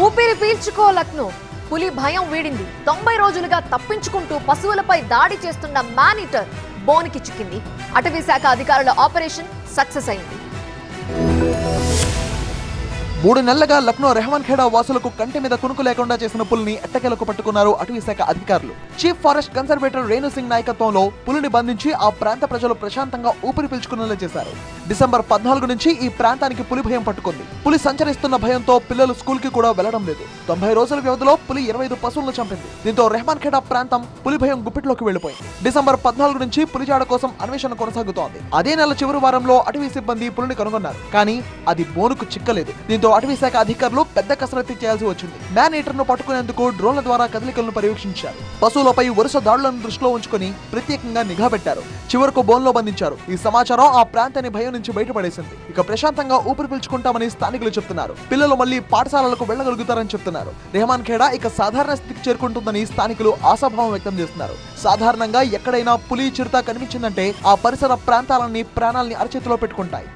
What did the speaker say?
ఊపిరి పీల్చుకో లక్నో. పులి భయం వీడింది. 90 రోజులుగా తప్పించుకుంటూ పశువులపై దాడి చేస్తున్న మానిటర్ బోనికి చిక్కింది. అటవీ శాఖ అధికారుల ఆపరేషన్ సక్సెస్ అయింది. 3 నెలలుగా లక్నో రెహమాన్ ఖేడా వాసులకు కంటి మీద కునుకు లేకుండా చేసిన పులిని ఎట్టకేలకు పట్టుకున్నారు అటవీ శాఖ అధికారులు. Chief forest conservator Renu Singh నాయకత్వంలో పులిని బంధించి ఆ ప్రాంత ప్రజలు ప్రశాంతంగా ఊపిరి పీల్చుకునేలా చేశారు. డిసెంబర్ 14 నుంచి ఈ ప్రాంతానికి పులి భయం పట్టుకుంది. పులి సంచరిస్తున్న భయంతో పిల్లలు స్కూల్ కి కూడా వెళ్లడం లేదు. 90 రోజుల వ్యవధిలో పులి 25 పశువులను చంపింది. దీంతో రెహమాన్ ఖేడా ప్రాంతం పులి భయం గుప్పిట్లోకి వెళ్లిపోయింది. డిసెంబర్ 14 నుంచి పులిజాడ కోసం అన్వేషణ కొనసాగుతోంది. అదే నెల చివరి వారంలో అటవీ సిబ్బంది పులిని కనుగొన్నారు. కానీ అది బోనుకు చిక్కలేదు. దీంతో అటవీ శాఖ అధికారులు పెద్ద కసరత్తు చేయాల్సి వచ్చింది. మ్యాన్ ఈటర్ ను పట్టుకునేందుకు డ్రోన్ల ద్వారా కదలికలను పర్యవేక్షించారు. పశువులపై వరుస దాడులను దృష్టిలో ఉంచుకుని ప్రత్యేకంగా నిఘా పెట్టారు. చివరకు బోన్లో బంధించారు. ఈ సమాచారం ఆ ప్రాంతాన్ని భయం నుంచి బయటపడేసింది. ఇక ప్రశాంతంగా ఊపిరి పీల్చుకుంటామని స్థానికులు చెప్తున్నారు. పిల్లలు మళ్లీ పాఠశాలలకు వెళ్లగలుగుతారని చెప్తున్నారు. రెహమాన్ ఖేడా ఇక సాధారణ స్థితికి చేరుకుంటుందని స్థానికులు ఆశాభావం వ్యక్తం చేస్తున్నారు. సాధారణంగా ఎక్కడైనా పులి చిరుత కనిపించిందంటే ఆ పరిసర ప్రాంతాలన్నీ ప్రాణాలని అరచేతిలో పెట్టుకుంటాయి.